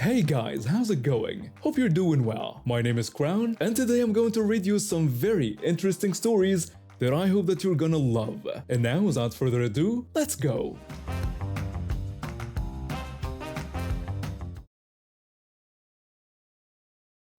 Hey guys, how's it going? Hope you're doing well. My name is Crown, and today I'm going to read you some very interesting stories that I hope that you're gonna love. And now, without further ado, let's go!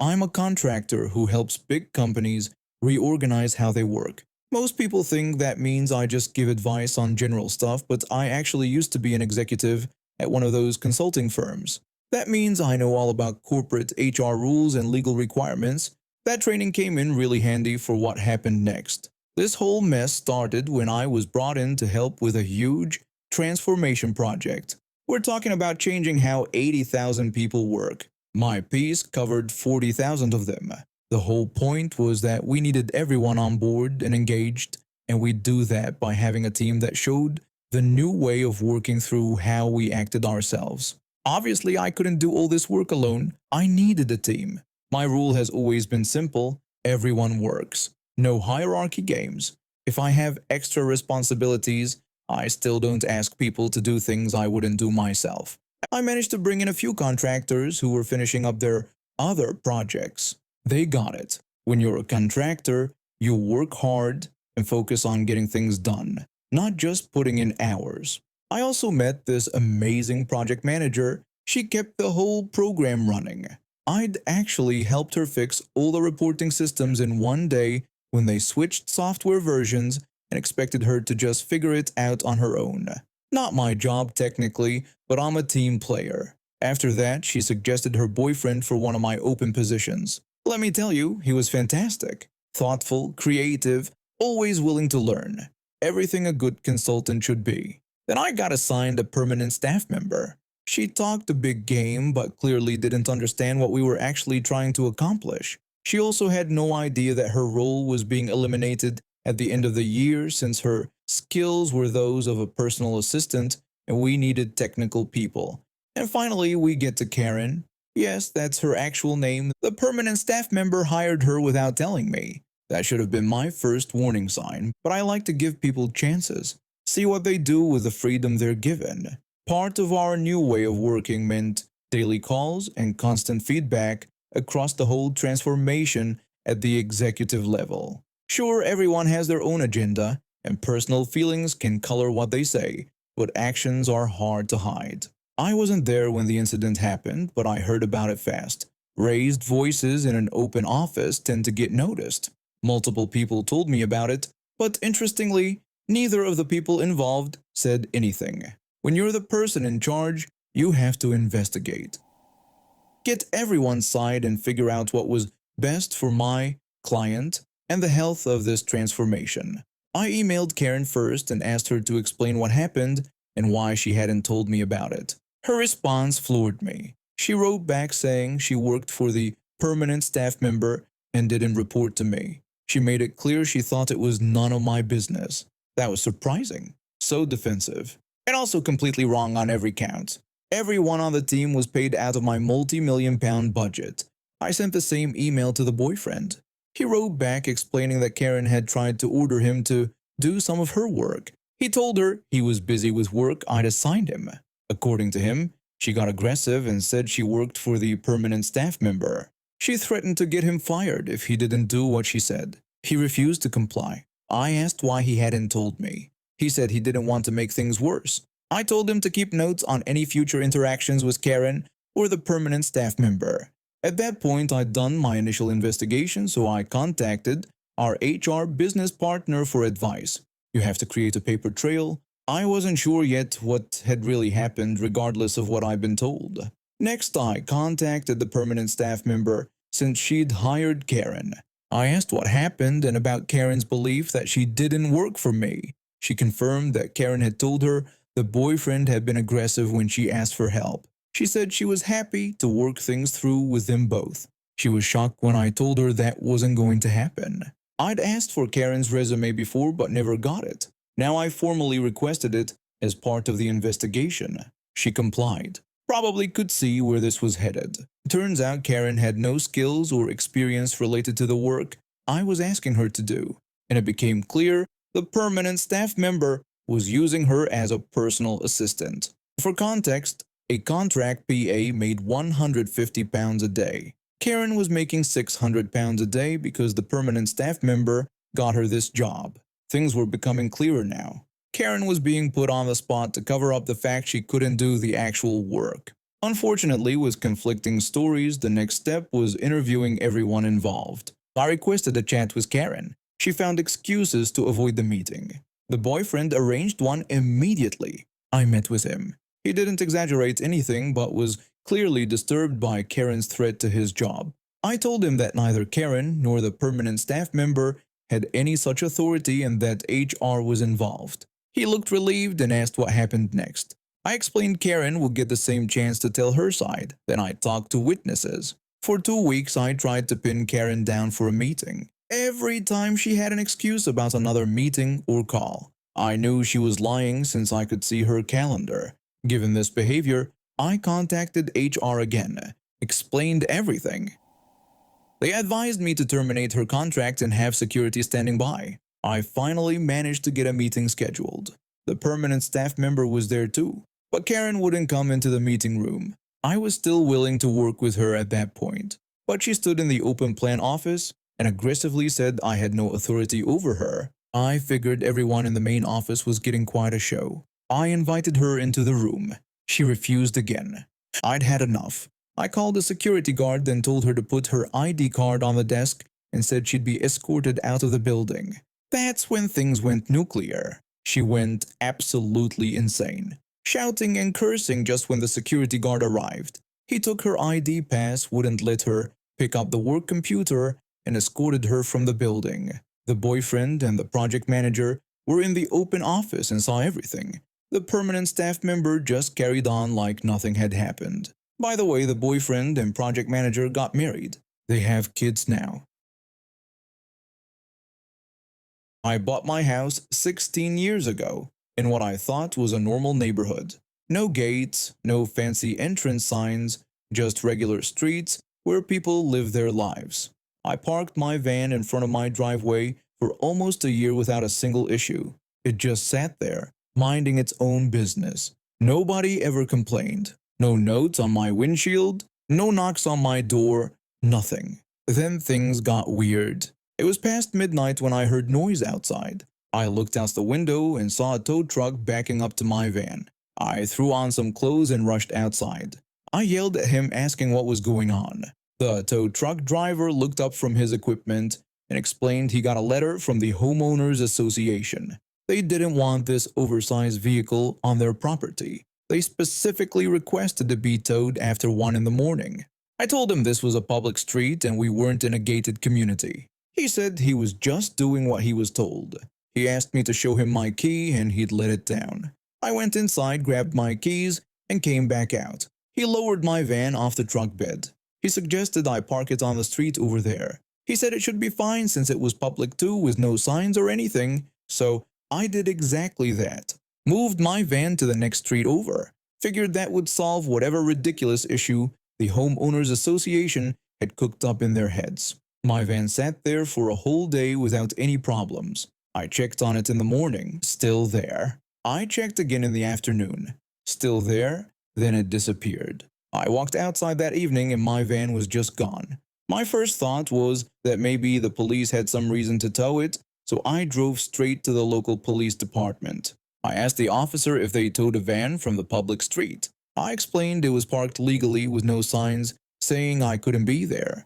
I'm a contractor who helps big companies reorganize how they work. Most people think that means I just give advice on general stuff, but I actually used to be an executive at one of those consulting firms. That means I know all about corporate HR rules and legal requirements. That training came in really handy for what happened next. This whole mess started when I was brought in to help with a huge transformation project. We're talking about changing how 80,000 people work. My piece covered 40,000 of them. The whole point was that we needed everyone on board and engaged, and we'd do that by having a team that showed the new way of working through how we acted ourselves. Obviously, I couldn't do all this work alone. I needed a team. My rule has always been simple: everyone works. No hierarchy games. If I have extra responsibilities, I still don't ask people to do things I wouldn't do myself. I managed to bring in a few contractors who were finishing up their other projects. They got it. When you're a contractor, you work hard and focus on getting things done, not just putting in hours. I also met this amazing project manager. She kept the whole program running. I'd actually helped her fix all the reporting systems in one day when they switched software versions and expected her to just figure it out on her own. Not my job technically, but I'm a team player. After that, she suggested her boyfriend for one of my open positions. Let me tell you, he was fantastic. Thoughtful, creative, always willing to learn. Everything a good consultant should be. Then I got assigned a permanent staff member. She talked a big game, but clearly didn't understand what we were actually trying to accomplish. She also had no idea that her role was being eliminated at the end of the year, since her skills were those of a personal assistant and we needed technical people. And finally, we get to Karen. Yes, that's her actual name. The permanent staff member hired her without telling me. That should have been my first warning sign, but I like to give people chances. See what they do with the freedom they're given. Part of our new way of working meant daily calls and constant feedback across the whole transformation at the executive level. Sure, everyone has their own agenda, and personal feelings can color what they say, but actions are hard to hide. I wasn't there when the incident happened, but I heard about it fast. Raised voices in an open office tend to get noticed. Multiple people told me about it, but interestingly, neither of the people involved said anything. When you're the person in charge, you have to investigate. Get everyone's side and figure out what was best for my client and the health of this transformation. I emailed Karen first and asked her to explain what happened and why she hadn't told me about it. Her response floored me. She wrote back saying she worked for the permanent staff member and didn't report to me. She made it clear she thought it was none of my business. That was surprising, so defensive, and also completely wrong on every count. Everyone on the team was paid out of my multi-million-pound budget. I sent the same email to the boyfriend. He wrote back explaining that Karen had tried to order him to do some of her work. He told her he was busy with work I'd assigned him. According to him, she got aggressive and said she worked for the permanent staff member. She threatened to get him fired if he didn't do what she said. He refused to comply. I asked why he hadn't told me. He said he didn't want to make things worse. I told him to keep notes on any future interactions with Karen or the permanent staff member. At that point, I'd done my initial investigation, so I contacted our HR business partner for advice. You have to create a paper trail. I wasn't sure yet what had really happened, regardless of what I'd been told. Next, I contacted the permanent staff member since she'd hired Karen. I asked what happened and about Karen's belief that she didn't work for me. She confirmed that Karen had told her the boyfriend had been aggressive when she asked for help. She said she was happy to work things through with them both. She was shocked when I told her that wasn't going to happen. I'd asked for Karen's resume before but never got it. Now I formally requested it as part of the investigation. She complied. Probably could see where this was headed. Turns out Karen had no skills or experience related to the work I was asking her to do, and it became clear the permanent staff member was using her as a personal assistant. For context, A contract PA made £150 a day. Karen was making £600 a day because the permanent staff member got her this job. Things were becoming clearer now. Karen was being put on the spot to cover up the fact she couldn't do the actual work. Unfortunately, with conflicting stories, the next step was interviewing everyone involved. I requested a chat with Karen. She found excuses to avoid the meeting. The boyfriend arranged one immediately. I met with him. He didn't exaggerate anything but was clearly disturbed by Karen's threat to his job. I told him that neither Karen nor the permanent staff member had any such authority and that HR was involved. He looked relieved and asked what happened next. I explained Karen would get the same chance to tell her side. Then I talked to witnesses. For 2 weeks, I tried to pin Karen down for a meeting. Every time she had an excuse about another meeting or call. I knew she was lying since I could see her calendar. Given this behavior, I contacted HR again, explained everything. They advised me to terminate her contract and have security standing by. I finally managed to get a meeting scheduled. The permanent staff member was there too, but Karen wouldn't come into the meeting room. I was still willing to work with her at that point, but she stood in the open plan office and aggressively said I had no authority over her. I figured everyone in the main office was getting quite a show. I invited her into the room. She refused again. I'd had enough. I called a security guard, then told her to put her ID card on the desk and said she'd be escorted out of the building. That's when things went nuclear. She went absolutely insane, shouting and cursing just when the security guard arrived. He took her ID pass, wouldn't let her pick up the work computer, and escorted her from the building. The boyfriend and the project manager were in the open office and saw everything. The permanent staff member just carried on like nothing had happened. By the way, the boyfriend and project manager got married. They have kids now. I bought my house 16 years ago in what I thought was a normal neighborhood. No gates, no fancy entrance signs, just regular streets where people live their lives. I parked my van in front of my driveway for almost a year without a single issue. It just sat there, minding its own business. Nobody ever complained. No notes on my windshield, no knocks on my door, nothing. Then things got weird. It was past midnight when I heard noise outside. I looked out the window and saw a tow truck backing up to my van. I threw on some clothes and rushed outside. I yelled at him asking what was going on. The tow truck driver looked up from his equipment and explained he got a letter from the Homeowners Association. They didn't want this oversized vehicle on their property. They specifically requested to be towed after 1 in the morning. I told him this was a public street and we weren't in a gated community. He said he was just doing what he was told. He asked me to show him my key and he'd let it down. I went inside, grabbed my keys, and came back out. He lowered my van off the truck bed. He suggested I park it on the street over there. He said it should be fine since it was public too with no signs or anything, so I did exactly that. Moved my van to the next street over. Figured that would solve whatever ridiculous issue the Homeowners Association had cooked up in their heads. My van sat there for a whole day without any problems. I checked on it in the morning, still there. I checked again in the afternoon, still there, then it disappeared. I walked outside that evening and my van was just gone. My first thought was that maybe the police had some reason to tow it, so I drove straight to the local police department. I asked the officer if they towed a van from the public street. I explained it was parked legally with no signs saying I couldn't be there.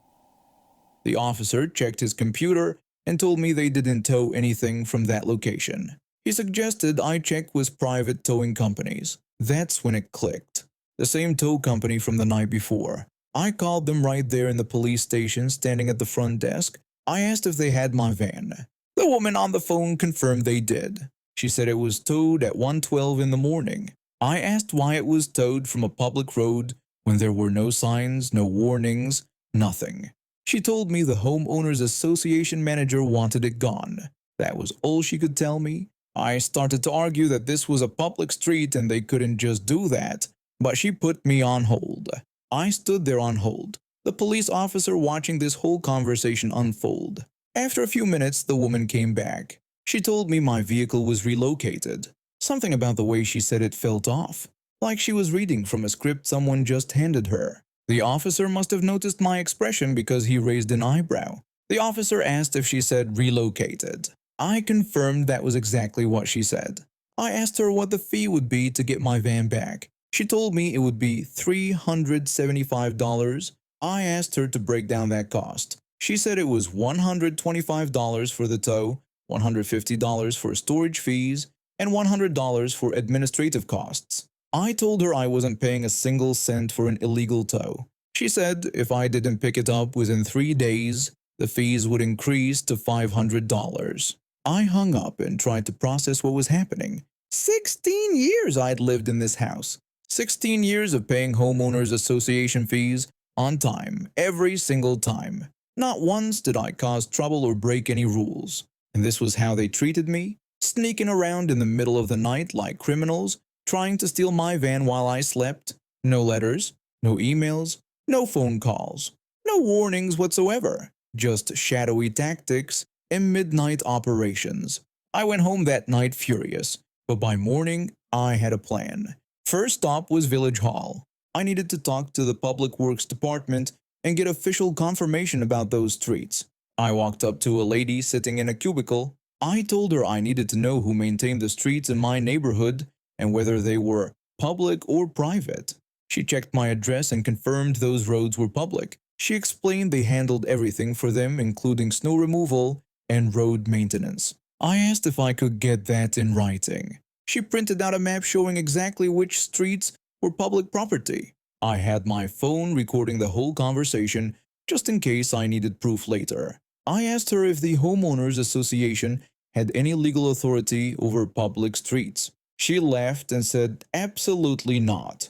The officer checked his computer and told me they didn't tow anything from that location. He suggested I check with private towing companies. That's when it clicked. The same tow company from the night before. I called them right there in the police station standing at the front desk. I asked if they had my van. The woman on the phone confirmed they did. She said it was towed at 1:12 in the morning. I asked why it was towed from a public road when there were no signs, no warnings, nothing. She told me the Homeowners Association manager wanted it gone. That was all she could tell me. I started to argue that this was a public street and they couldn't just do that, but she put me on hold. I stood there on hold, the police officer watching this whole conversation unfold. After a few minutes, the woman came back. She told me my vehicle was relocated. Something about the way she said it felt off. like she was reading from a script someone just handed her. The officer must have noticed my expression because he raised an eyebrow. The officer asked if she said relocated. I confirmed that was exactly what she said. I asked her what the fee would be to get my van back. She told me it would be $375. I asked her to break down that cost. She said it was $125 for the tow, $150 for storage fees, and $100 for administrative costs. I told her I wasn't paying a single cent for an illegal tow. She said if I didn't pick it up within 3 days, the fees would increase to $500. I hung up and tried to process what was happening. 16 years I'd lived in this house. 16 years of paying homeowners association fees on time, every single time. Not once did I cause trouble or break any rules. And this was how they treated me? Sneaking around in the middle of the night like criminals, trying to steal my van while I slept. No letters, no emails, no phone calls, no warnings whatsoever. Just shadowy tactics and midnight operations. I went home that night furious, but by morning I had a plan. First stop was Village Hall. I needed to talk to the Public Works Department and get official confirmation about those streets. I walked up to a lady sitting in a cubicle. I told her I needed to know who maintained the streets in my neighborhood and whether they were public or private. She checked my address and confirmed those roads were public. She explained they handled everything for them, including snow removal and road maintenance. I asked if I could get that in writing. She printed out a map showing exactly which streets were public property. I had my phone recording the whole conversation just in case I needed proof later. I asked her if the Homeowners Association had any legal authority over public streets. She laughed and said absolutely not.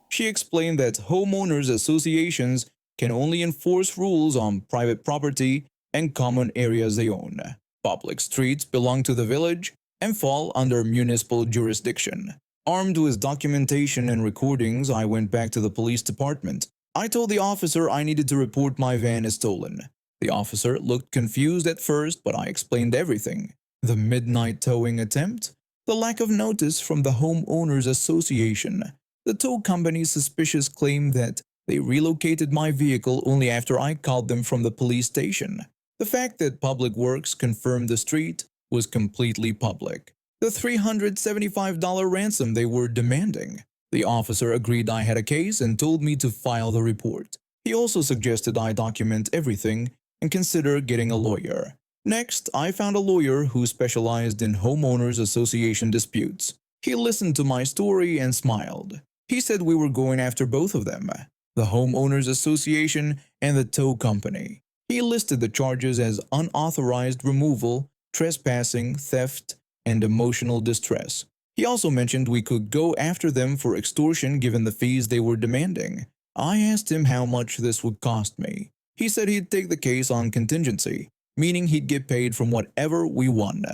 She explained that homeowners associations can only enforce rules on private property and common areas they own. Public streets belong to the village and fall under municipal jurisdiction. Armed with documentation and recordings, I went back to the police department. I told the officer I needed to report my van as stolen. The officer looked confused at first, but I explained everything. The midnight towing attempt, the lack of notice from the Homeowners Association, the tow company's suspicious claim that they relocated my vehicle only after I called them from the police station. The fact that Public Works confirmed the street was completely public. The $375 ransom they were demanding. The officer agreed I had a case and told me to file the report. He also suggested I document everything and consider getting a lawyer. Next, I found a lawyer who specialized in homeowners association disputes. He listened to my story and smiled. He said we were going after both of them, the homeowners association and the tow company. He listed the charges as unauthorized removal, trespassing, theft, and emotional distress. He also mentioned we could go after them for extortion given the fees they were demanding. I asked him how much this would cost me. He said he'd take the case on contingency, meaning he'd get paid from whatever we won.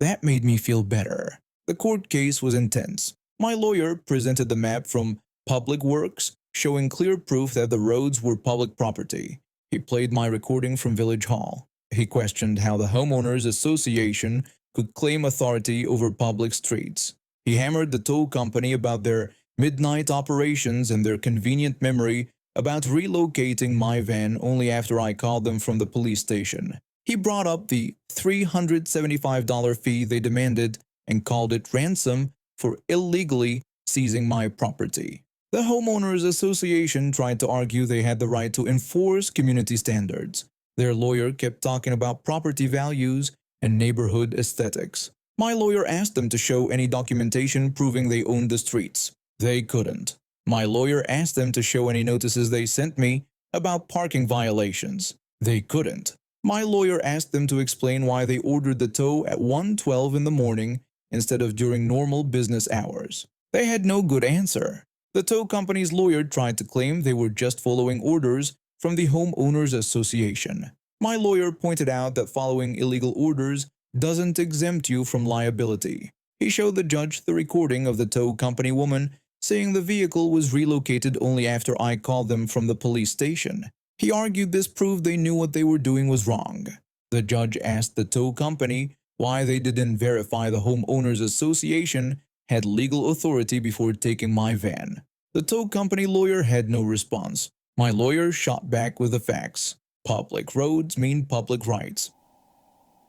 That made me feel better. The court case was intense. My lawyer presented the map from Public Works, showing clear proof that the roads were public property. He played my recording from Village Hall. He questioned how the Homeowners Association could claim authority over public streets. He hammered the tow company about their midnight operations and their convenient memory about relocating my van only after I called them from the police station. He brought up the $375 fee they demanded and called it ransom for illegally seizing my property. The Homeowners Association tried to argue they had the right to enforce community standards. Their lawyer kept talking about property values and neighborhood aesthetics. My lawyer asked them to show any documentation proving they owned the streets. They couldn't. My lawyer asked them to show any notices they sent me about parking violations. They couldn't. My lawyer asked them to explain why they ordered the tow at 1:12 in the morning instead of during normal business hours. They had no good answer. The tow company's lawyer tried to claim they were just following orders from the Homeowners Association. My lawyer pointed out that following illegal orders doesn't exempt you from liability. He showed the judge the recording of the tow company woman saying the vehicle was relocated only after I called them from the police station. He argued this proved they knew what they were doing was wrong. The judge asked the tow company why they didn't verify the Homeowners Association had legal authority before taking my van. The tow company lawyer had no response. My lawyer shot back with the facts. Public roads mean public rights.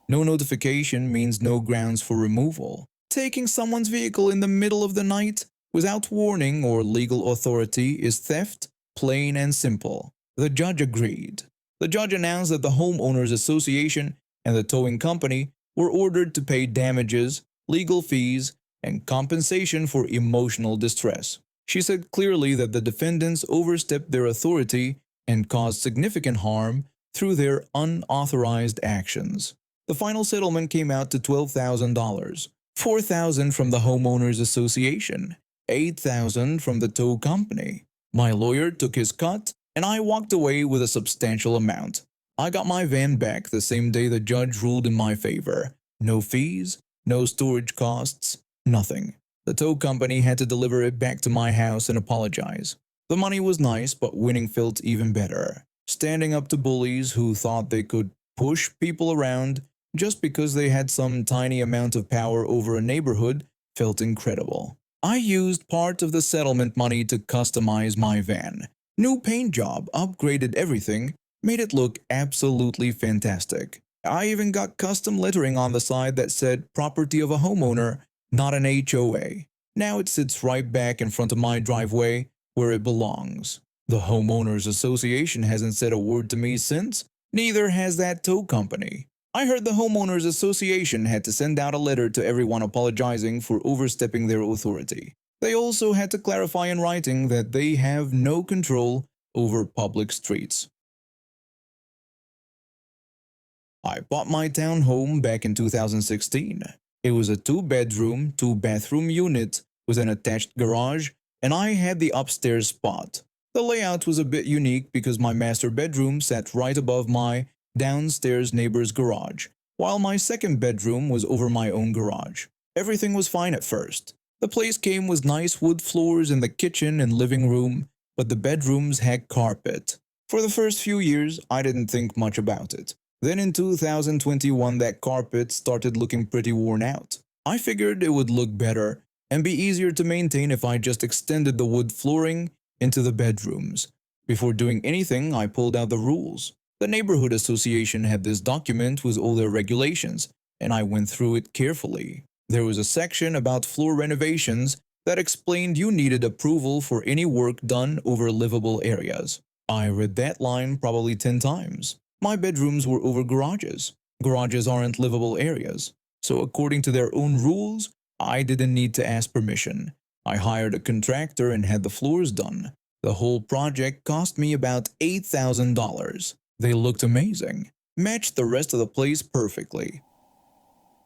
No notification means no grounds for removal. Taking someone's vehicle in the middle of the night without warning or legal authority is theft, plain and simple. The judge agreed. The judge announced that the homeowners association and the towing company were ordered to pay damages, legal fees, and compensation for emotional distress. She said clearly that the defendants overstepped their authority and caused significant harm through their unauthorized actions. The final settlement came out to $12,000, $4,000 from the homeowners association, $8,000 from the tow company. My lawyer took his cut, and I walked away with a substantial amount. I got my van back the same day the judge ruled in my favor. No fees, no storage costs, nothing. The tow company had to deliver it back to my house and apologize. The money was nice, but winning felt even better. Standing up to bullies who thought they could push people around just because they had some tiny amount of power over a neighborhood felt incredible. I used part of the settlement money to customize my van. New paint job, upgraded everything, made it look absolutely fantastic. I even got custom lettering on the side that said property of a homeowner, not an HOA. Now it sits right back in front of my driveway where it belongs. The homeowners association hasn't said a word to me since, neither has that tow company. I heard the homeowners association had to send out a letter to everyone apologizing for overstepping their authority. They also had to clarify in writing that they have no control over public streets. I bought my townhome back in 2016. It was a 2-bedroom, 2-bathroom unit with an attached garage, and I had the upstairs spot. The layout was a bit unique because my master bedroom sat right above my downstairs neighbor's garage, while my second bedroom was over my own garage. Everything was fine at first. The place came with nice wood floors in the kitchen and living room, but the bedrooms had carpet. For the first few years, I didn't think much about it. Then in 2021, that carpet started looking pretty worn out. I figured it would look better and be easier to maintain if I just extended the wood flooring into the bedrooms. Before doing anything, I pulled out the rules. The neighborhood association had this document with all their regulations, and I went through it carefully. There was a section about floor renovations that explained you needed approval for any work done over livable areas. I read that line probably 10 times. My bedrooms were over garages. Garages aren't livable areas. So according to their own rules, I didn't need to ask permission. I hired a contractor and had the floors done. The whole project cost me about $8,000. They looked amazing, matched the rest of the place perfectly.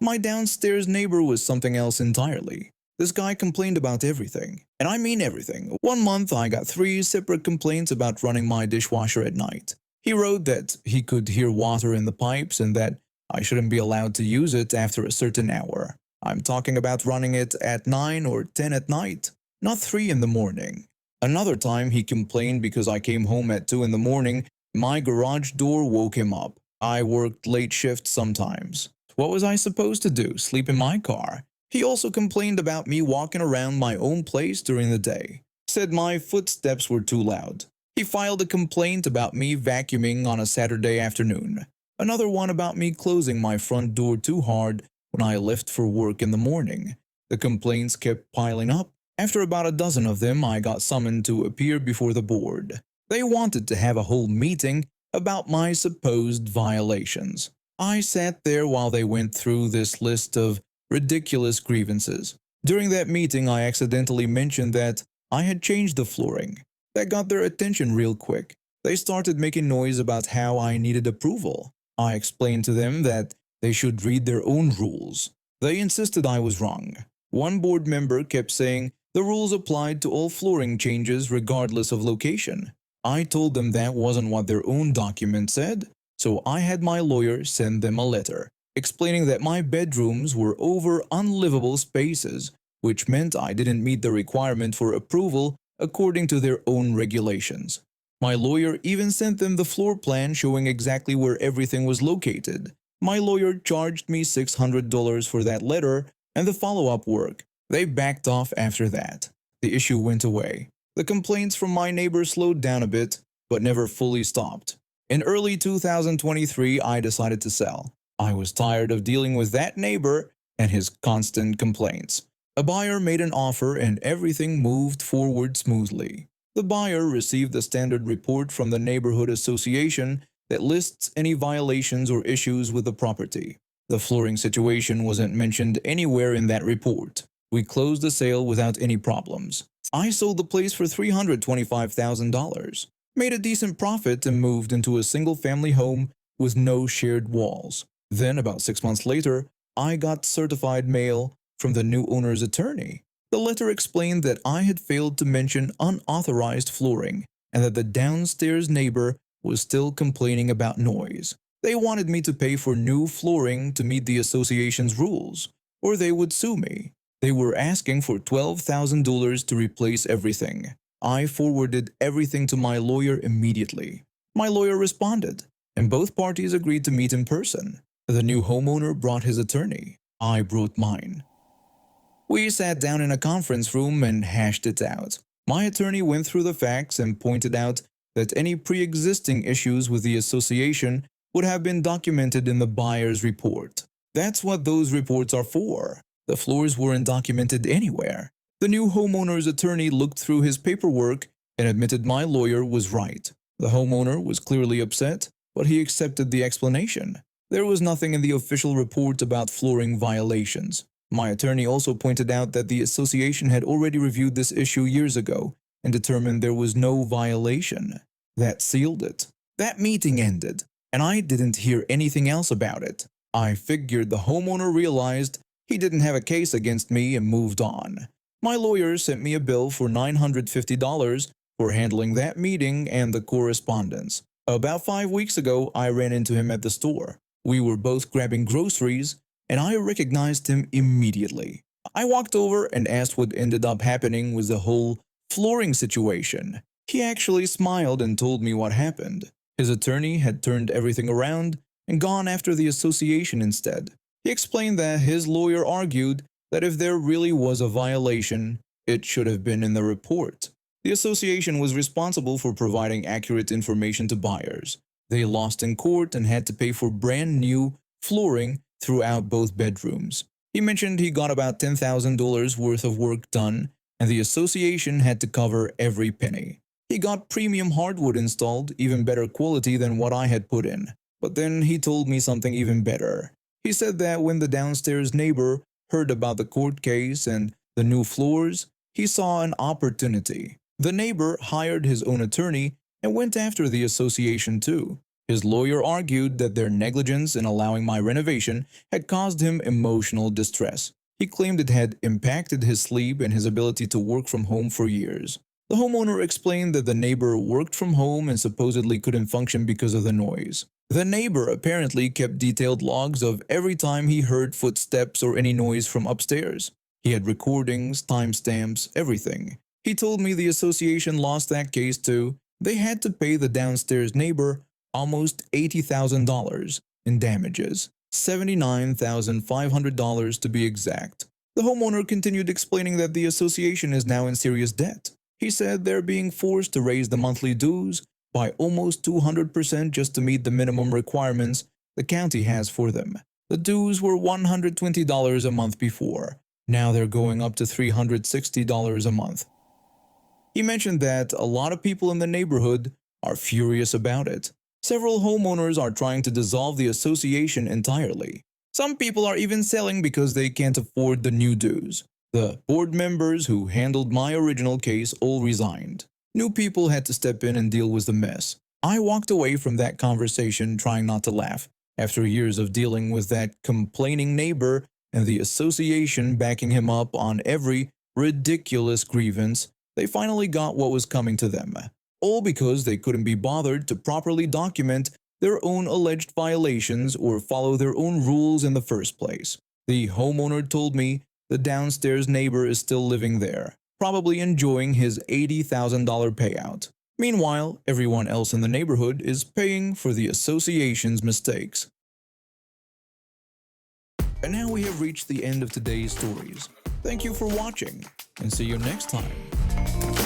My downstairs neighbor was something else entirely. This guy complained about everything, and I mean everything. One month I got 3 separate complaints about running my dishwasher at night. He wrote that he could hear water in the pipes and that I shouldn't be allowed to use it after a certain hour. I'm talking about running it at 9 or 10 at night, not 3 in the morning. Another time he complained because I came home at 2 in the morning. My garage door woke him up. I worked late shifts sometimes. What was I supposed to do? Sleep in my car? He also complained about me walking around my own place during the day. Said my footsteps were too loud. He filed a complaint about me vacuuming on a Saturday afternoon. Another one about me closing my front door too hard when I left for work in the morning. The complaints kept piling up. After about a dozen of them, I got summoned to appear before the board. They wanted to have a whole meeting about my supposed violations. I sat there while they went through this list of ridiculous grievances. During that meeting, I accidentally mentioned that I had changed the flooring. That got their attention real quick. They started making noise about how I needed approval. I explained to them that they should read their own rules. They insisted I was wrong. One board member kept saying the rules applied to all flooring changes regardless of location. I told them that wasn't what their own document said, so I had my lawyer send them a letter explaining that my bedrooms were over unlivable spaces, which meant I didn't meet the requirement for approval according to their own regulations. My lawyer even sent them the floor plan showing exactly where everything was located. My lawyer charged me $600 for that letter and the follow-up work, They backed off after that. The issue went away. The complaints from my neighbor slowed down a bit, but never fully stopped. In early 2023, I decided to sell. I was tired of dealing with that neighbor and his constant complaints. A buyer made an offer and everything moved forward smoothly. The buyer received a standard report from the neighborhood association that lists any violations or issues with the property. The flooring situation wasn't mentioned anywhere in that report. We closed the sale without any problems. I sold the place for $325,000, made a decent profit, and moved into a single-family home with no shared walls. Then, about 6 months later, I got certified mail from the new owner's attorney. The letter explained that I had failed to mention unauthorized flooring and that the downstairs neighbor was still complaining about noise. They wanted me to pay for new flooring to meet the association's rules, or they would sue me. They were asking for $12,000 to replace everything. I forwarded everything to my lawyer immediately. My lawyer responded, and both parties agreed to meet in person. The new homeowner brought his attorney. I brought mine. We sat down in a conference room and hashed it out. My attorney went through the facts and pointed out that any pre-existing issues with the association would have been documented in the buyer's report. That's what those reports are for. The floors weren't documented anywhere. The new homeowner's attorney looked through his paperwork and admitted my lawyer was right. The homeowner was clearly upset, but he accepted the explanation. There was nothing in the official report about flooring violations. My attorney also pointed out that the association had already reviewed this issue years ago and determined there was no violation. That sealed it. That meeting ended, and I didn't hear anything else about it. I figured the homeowner realized he didn't have a case against me and moved on. My lawyer sent me a bill for $950 for handling that meeting and the correspondence. About 5 weeks ago, I ran into him at the store. We were both grabbing groceries, and I recognized him immediately. I walked over and asked what ended up happening with the whole flooring situation. He actually smiled and told me what happened. His attorney had turned everything around and gone after the association instead. He explained that his lawyer argued that if there really was a violation, it should have been in the report. The association was responsible for providing accurate information to buyers. They lost in court and had to pay for brand new flooring throughout both bedrooms. He mentioned he got about $10,000 worth of work done, and the association had to cover every penny. He got premium hardwood installed, even better quality than what I had put in. But then he told me something even better. He said that when the downstairs neighbor heard about the court case and the new floors, he saw an opportunity. The neighbor hired his own attorney and went after the association too. His lawyer argued that their negligence in allowing my renovation had caused him emotional distress. He claimed it had impacted his sleep and his ability to work from home for years. The homeowner explained that the neighbor worked from home and supposedly couldn't function because of the noise. The neighbor apparently kept detailed logs of every time he heard footsteps or any noise from upstairs. He had recordings, timestamps, everything. He told me the association lost that case too. They had to pay the downstairs neighbor almost $80,000 in damages, $79,500 to be exact. The homeowner continued explaining that the association is now in serious debt. He said they're being forced to raise the monthly dues by almost 200% just to meet the minimum requirements the county has for them. The dues were $120 a month before. Now they're going up to $360 a month. He mentioned that a lot of people in the neighborhood are furious about it. Several homeowners are trying to dissolve the association entirely. Some people are even selling because they can't afford the new dues. The board members who handled my original case all resigned. New people had to step in and deal with the mess. I walked away from that conversation trying not to laugh. After years of dealing with that complaining neighbor and the association backing him up on every ridiculous grievance, they finally got what was coming to them. All because they couldn't be bothered to properly document their own alleged violations or follow their own rules in the first place. The homeowner told me the downstairs neighbor is still living there, probably enjoying his $80,000 payout. Meanwhile, everyone else in the neighborhood is paying for the association's mistakes. And now we have reached the end of today's stories. Thank you for watching, and see you next time.